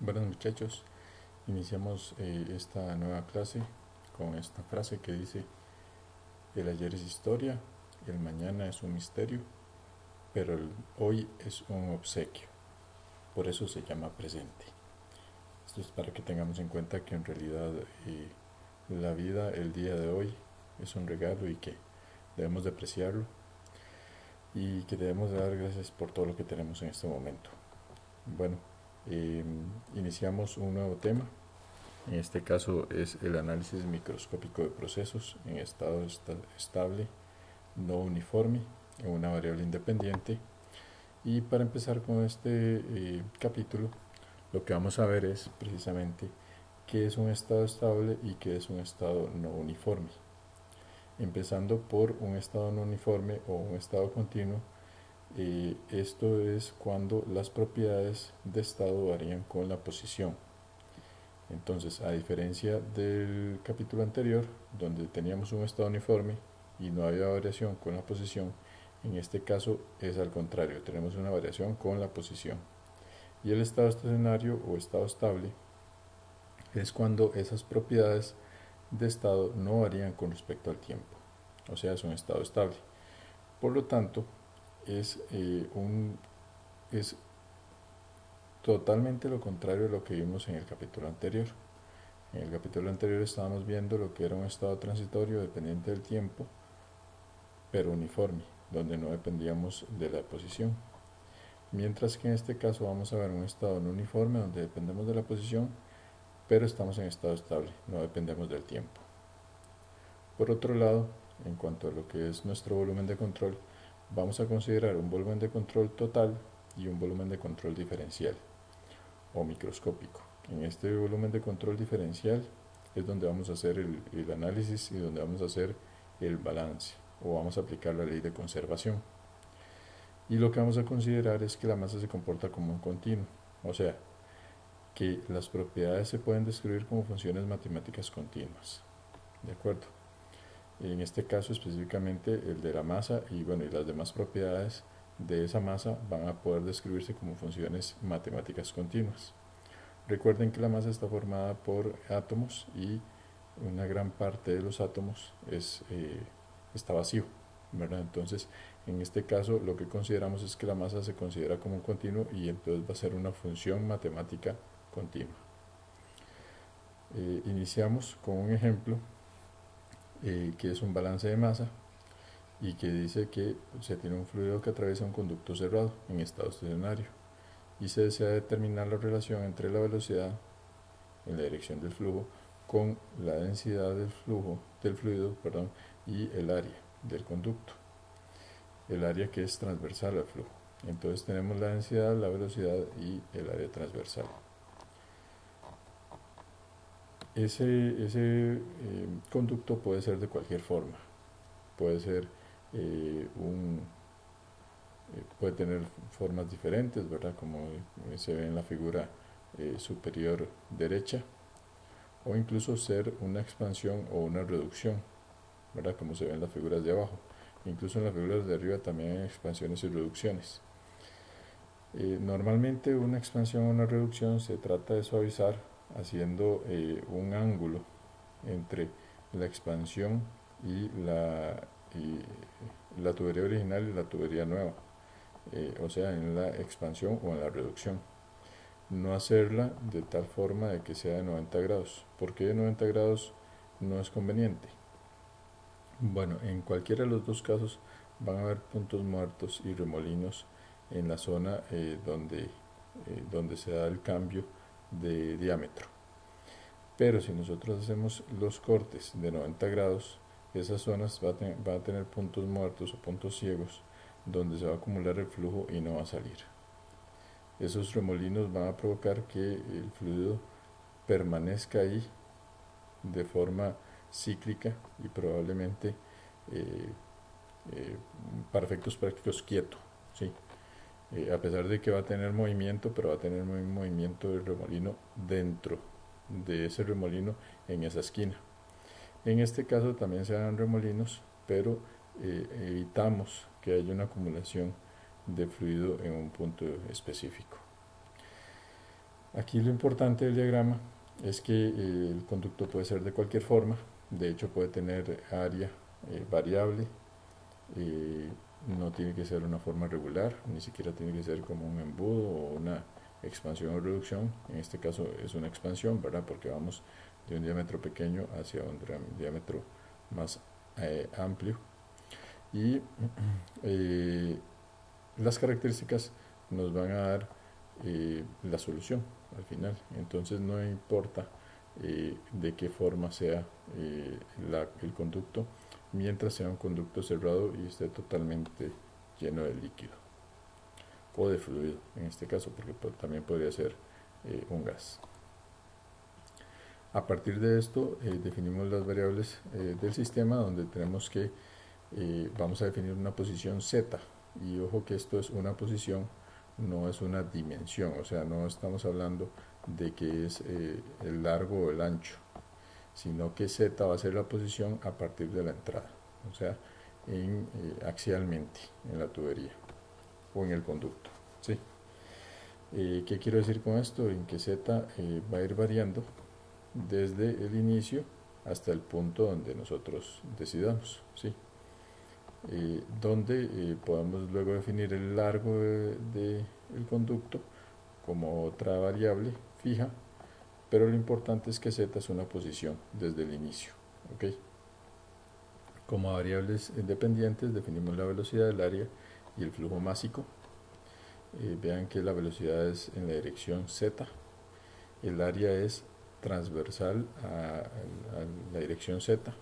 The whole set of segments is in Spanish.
Buenos muchachos, iniciamos esta nueva clase con esta frase que dice: el ayer es historia, el mañana es un misterio, pero el hoy es un obsequio, por eso se llama presente. Esto es para que tengamos en cuenta que en realidad la vida, el día de hoy, es un regalo y que debemos de apreciarlo y que debemos de dar gracias por todo lo que tenemos en este momento. Bueno, eh, iniciamos un nuevo tema. En este caso es el análisis microscópico de procesos en estado estable, no uniforme, en una variable independiente. Y para empezar con este capítulo, lo que vamos a ver es precisamente qué es un estado estable y qué es un estado no uniforme. Empezando por un estado no uniforme o un estado continuo, esto es cuando las propiedades de estado varían con la posición. Entonces, a diferencia del capítulo anterior, donde teníamos un estado uniforme y no había variación con la posición, en este caso es al contrario, tenemos una variación con la posición. Y el estado estacionario o estado estable es cuando esas propiedades de estado no varían con respecto al tiempo, o sea, es un estado estable. Por lo tanto, es, es totalmente lo contrario de lo que vimos en el capítulo anterior. En el capítulo anterior estábamos viendo lo que era un estado transitorio dependiente del tiempo, pero uniforme, donde no dependíamos de la posición. Mientras que en este caso vamos a ver un estado no uniforme, donde dependemos de la posición, pero estamos en estado estable, no dependemos del tiempo. Por otro lado, en cuanto a lo que es nuestro volumen de control, vamos a considerar un volumen de control total y un volumen de control diferencial o microscópico. En este volumen de control diferencial es donde vamos a hacer el análisis y donde vamos a hacer el balance o vamos a aplicar la ley de conservación. Y lo que vamos a considerar es que la masa se comporta como un continuo, o sea, que las propiedades se pueden describir como funciones matemáticas continuas. ¿De acuerdo? En este caso específicamente el de la masa y bueno, y las demás propiedades de esa masa van a poder describirse como funciones matemáticas continuas. Recuerden que la masa está formada por átomos y una gran parte de los átomos está vacío, ¿verdad? Entonces, en este caso, lo que consideramos es que la masa se considera como un continuo y entonces va a ser una función matemática continua. Iniciamos con un ejemplo que es un balance de masa y que dice que se tiene un fluido que atraviesa un conducto cerrado en estado estacionario y se desea determinar la relación entre la velocidad en la dirección del flujo con la densidad del fluido, y el área del conducto, el área que es transversal al flujo. Entonces tenemos la densidad, la velocidad y el área transversal. Ese conducto puede ser de cualquier forma, puede ser puede tener formas diferentes, ¿verdad? Como se ve en la figura superior derecha, o incluso ser una expansión o una reducción, ¿verdad? Como se ve en las figuras de abajo. Incluso en las figuras de arriba también hay expansiones y reducciones. Normalmente una expansión o una reducción se trata de suavizar haciendo un ángulo entre la expansión y la tubería original y la tubería nueva, o sea, en la expansión o en la reducción. No hacerla de tal forma de que sea de 90 grados. ¿Por qué de 90 grados no es conveniente? Bueno, en cualquiera de los dos casos van a haber puntos muertos y remolinos en la zona donde se da el cambio de diámetro. Pero si nosotros hacemos los cortes de 90 grados, esas zonas van a tener puntos muertos o puntos ciegos donde se va a acumular el flujo y no va a salir. Esos remolinos van a provocar que el fluido permanezca ahí de forma cíclica y probablemente eh, para efectos prácticos quieto, ¿sí? A pesar de que va a tener movimiento, pero va a tener un movimiento del remolino dentro de ese remolino en esa esquina. En este caso también se dan remolinos, pero evitamos que haya una acumulación de fluido en un punto específico. Aquí lo importante del diagrama es que el conducto puede ser de cualquier forma, de hecho puede tener área variable, no tiene que ser una forma regular, ni siquiera tiene que ser como un embudo o una expansión o reducción. En este caso es una expansión, ¿verdad? Porque vamos de un diámetro pequeño hacia un diámetro más amplio. Y las características nos van a dar la solución al final. Entonces no importa de qué forma sea el conducto, mientras sea un conducto cerrado y esté totalmente lleno de líquido o de fluido en este caso, porque también podría ser un gas. A partir de esto definimos las variables del sistema, donde tenemos que vamos a definir una posición z, y ojo que esto es una posición, no es una dimensión, o sea, no estamos hablando de que es el largo o el ancho, sino que z va a ser la posición a partir de la entrada, o sea, axialmente en la tubería o en el conducto, ¿sí? ¿Qué quiero decir con esto? En que z va a ir variando desde el inicio hasta el punto donde nosotros decidamos, ¿sí? Donde podemos luego definir el largo del conducto como otra variable fija, pero lo importante es que z es una posición desde el inicio, ¿ok? Como variables independientes definimos la velocidad del área y el flujo másico. Vean que la velocidad es en la dirección z, el área es transversal a la dirección z,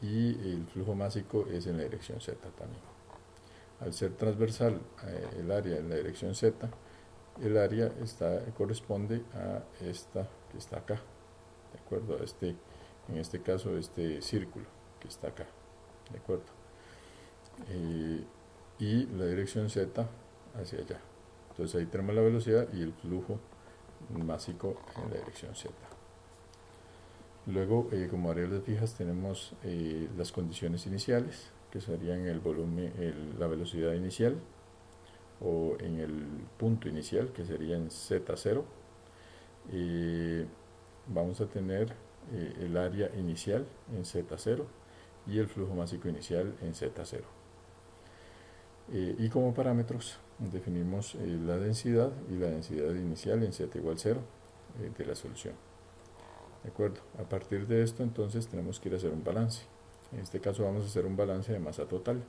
y el flujo másico es en la dirección z también. Al ser transversal el área en la dirección z, el área corresponde a esta que está acá, de acuerdo a en este caso este círculo que está acá, de acuerdo, y la dirección z hacia allá. Entonces ahí tenemos la velocidad y el flujo másico en la dirección z. Luego, como variables fijas, tenemos las condiciones iniciales, que serían el volumen, la velocidad inicial, o en el punto inicial, que sería en z0. Vamos a tener el área inicial en z0 y el flujo másico inicial en z0. Y como parámetros definimos la densidad y la densidad inicial en z igual 0 de la solución. ¿De acuerdo? A partir de esto entonces tenemos que ir a hacer un balance. En este caso vamos a hacer un balance de masa total.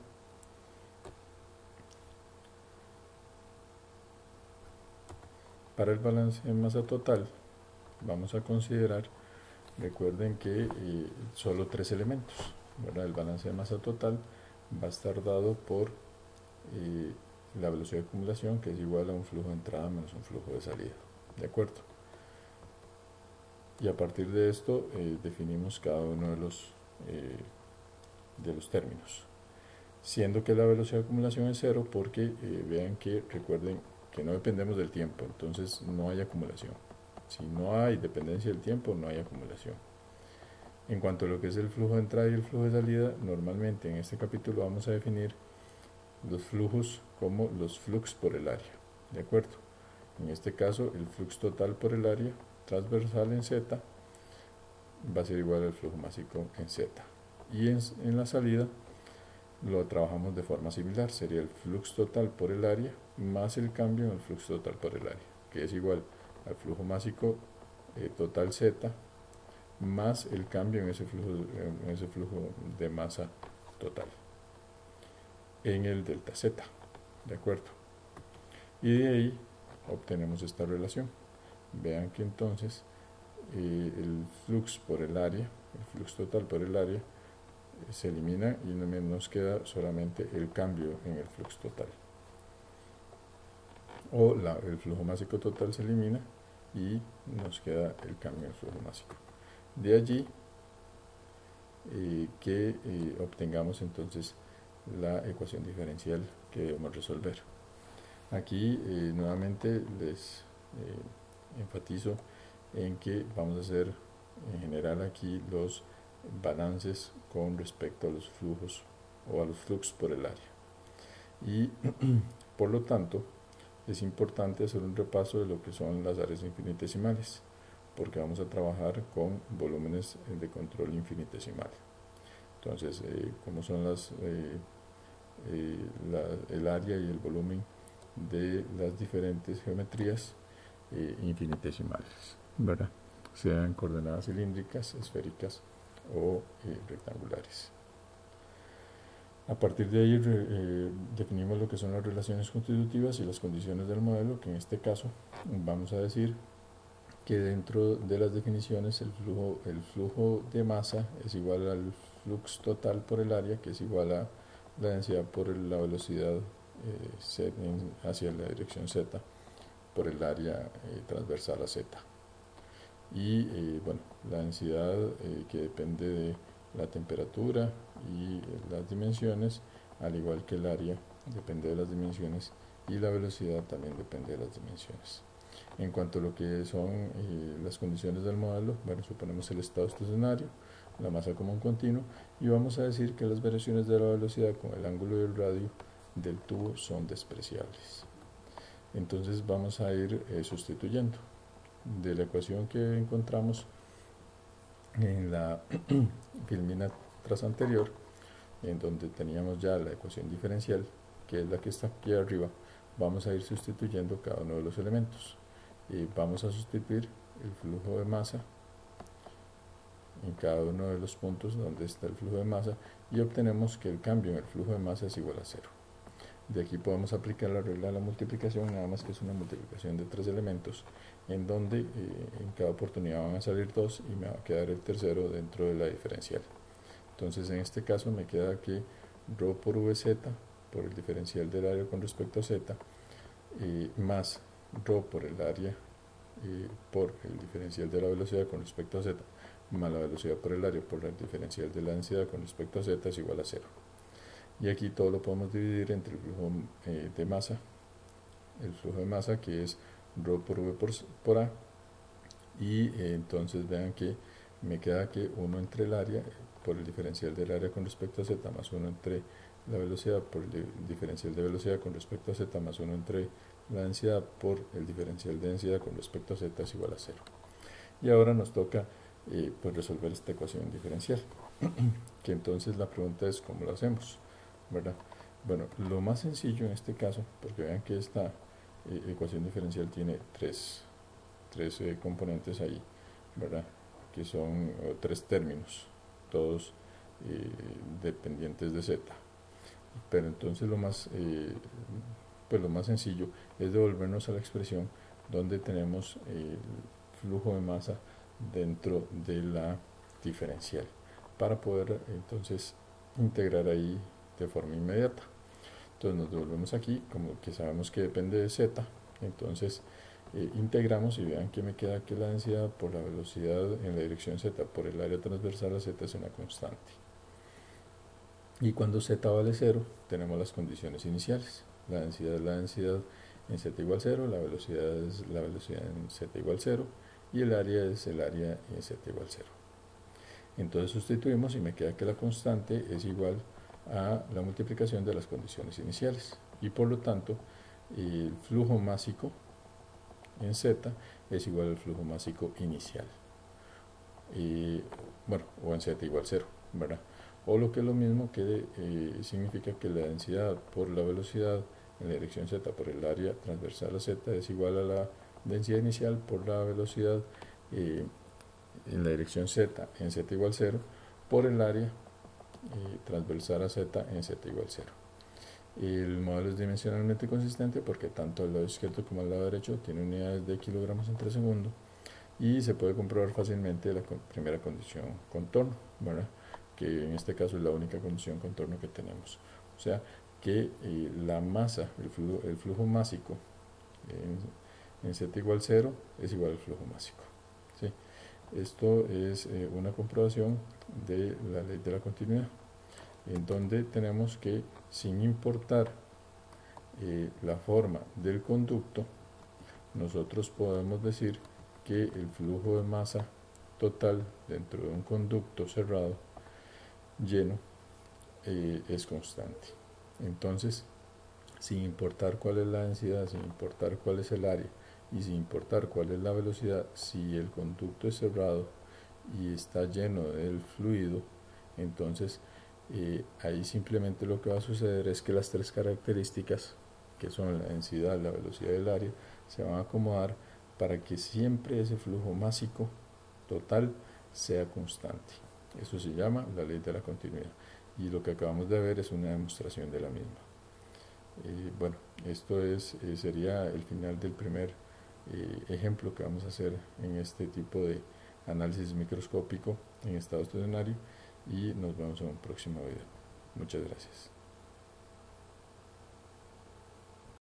Para el balance de masa total vamos a considerar, recuerden que solo 3 elementos, ¿verdad? El balance de masa total va a estar dado por la velocidad de acumulación, que es igual a un flujo de entrada menos un flujo de salida. ¿De acuerdo? Y a partir de esto definimos cada uno de los términos, siendo que la velocidad de acumulación es 0 porque vean que recuerden que no dependemos del tiempo, entonces no hay acumulación. Si no hay dependencia del tiempo, no hay acumulación. En cuanto a lo que es el flujo de entrada y el flujo de salida, normalmente en este capítulo vamos a definir los flujos como los flux por el área, ¿de acuerdo? En este caso, el flux total por el área transversal en z va a ser igual al flujo másico en z. Y en la salida lo trabajamos de forma similar, sería el flux total por el área más el cambio en el flux total por el área, que es igual al flujo másico total z más el cambio en ese flujo de masa total en el delta z, ¿de acuerdo? Y de ahí obtenemos esta relación. Vean que entonces el flux por el área, el flux total por el área, se elimina y nos queda solamente el cambio en el flux total. O el flujo másico total se elimina y nos queda el cambio en el flujo másico. De allí que obtengamos entonces la ecuación diferencial que debemos resolver. Aquí nuevamente les enfatizo en que vamos a hacer en general aquí los balances con respecto a los flujos o a los flux por el área, y por lo tanto es importante hacer un repaso de lo que son las áreas infinitesimales, porque vamos a trabajar con volúmenes de control infinitesimal. Entonces, ¿cómo son el área y el volumen de las diferentes geometrías infinitesimales, ¿verdad? Sean coordenadas cilíndricas, esféricas o rectangulares? A partir de ahí definimos lo que son las relaciones constitutivas y las condiciones del modelo, que en este caso vamos a decir que dentro de las definiciones el flujo de masa es igual al flux total por el área, que es igual a la densidad por la velocidad hacia la dirección z por el área transversal a z. Y bueno, la densidad que depende de la temperatura y las dimensiones, al igual que el área depende de las dimensiones y la velocidad también depende de las dimensiones. En cuanto a lo que son las condiciones del modelo, bueno, suponemos el estado estacionario, la masa como un continuo, y vamos a decir que las variaciones de la velocidad con el ángulo y el radio del tubo son despreciables. Entonces vamos a ir sustituyendo de la ecuación que encontramos en la filmina tras anterior, en donde teníamos ya la ecuación diferencial, que es la que está aquí arriba. Vamos a ir sustituyendo cada uno de los elementos. Vamos a sustituir el flujo de masa en cada uno de los puntos donde está el flujo de masa y obtenemos que el cambio en el flujo de masa es igual a 0. De aquí podemos aplicar la regla de la multiplicación, nada más que es una multiplicación de 3 elementos, en donde en cada oportunidad van a salir 2 y me va a quedar el tercero dentro de la diferencial. Entonces en este caso me queda que ρ por vz, por el diferencial del área con respecto a z, más ρ por el área por el diferencial de la velocidad con respecto a z, más la velocidad por el área por el diferencial de la densidad con respecto a z es igual a 0. Y aquí todo lo podemos dividir entre el flujo de masa, que es ρ por v por a, y entonces vean que me queda que 1 entre el área por el diferencial del área con respecto a z más 1 entre la velocidad por el diferencial de velocidad con respecto a z más 1 entre la densidad por el diferencial de densidad con respecto a z es igual a 0. Y ahora nos toca pues resolver esta ecuación diferencial, que entonces la pregunta es ¿cómo lo hacemos? ¿Verdad? Bueno, lo más sencillo en este caso, porque vean que esta ecuación diferencial tiene tres componentes ahí, ¿verdad? Que son 3 términos, todos dependientes de z. Pero entonces lo más sencillo es devolvernos a la expresión donde tenemos el flujo de masa dentro de la diferencial, para poder entonces integrar ahí de forma inmediata. Entonces nos devolvemos aquí, como que sabemos que depende de z, entonces integramos y vean que me queda que la densidad por la velocidad en la dirección z por el área transversal a z es una constante. Y cuando z vale 0, tenemos las condiciones iniciales. La densidad es la densidad en z igual 0, la velocidad es la velocidad en z igual 0 y el área es el área en z igual 0. Entonces sustituimos y me queda que la constante es igual a la multiplicación de las condiciones iniciales, y por lo tanto el flujo másico en z es igual al flujo másico inicial, bueno, o en z igual 0, ¿verdad? O lo que es lo mismo, que significa que la densidad por la velocidad en la dirección z por el área transversal a z es igual a la densidad inicial por la velocidad en la dirección z en z igual 0 por el área transversal a z en z igual 0. El modelo es dimensionalmente consistente porque tanto el lado izquierdo como el lado derecho tiene unidades de kilogramos entre segundo, y se puede comprobar fácilmente la primera condición contorno, ¿verdad? Que en este caso es la única condición contorno que tenemos. O sea que la masa, el flujo másico en z igual 0 es igual al flujo másico, ¿sí? Esto es una comprobación de la ley de la continuidad, en donde tenemos que, sin importar la forma del conducto, nosotros podemos decir que el flujo de masa total dentro de un conducto cerrado lleno es constante. Entonces sin importar cuál es la densidad, sin importar cuál es el área y sin importar cuál es la velocidad, si el conducto es cerrado y está lleno del fluido, entonces ahí simplemente lo que va a suceder es que las tres características, que son la densidad, la velocidad y el área, se van a acomodar para que siempre ese flujo másico total sea constante. Eso se llama la ley de la continuidad. Y lo que acabamos de ver es una demostración de la misma. Bueno, esto sería el final del primer ejemplo que vamos a hacer en este tipo de análisis microscópico en estado estacionario, y nos vemos en un próximo video. Muchas gracias.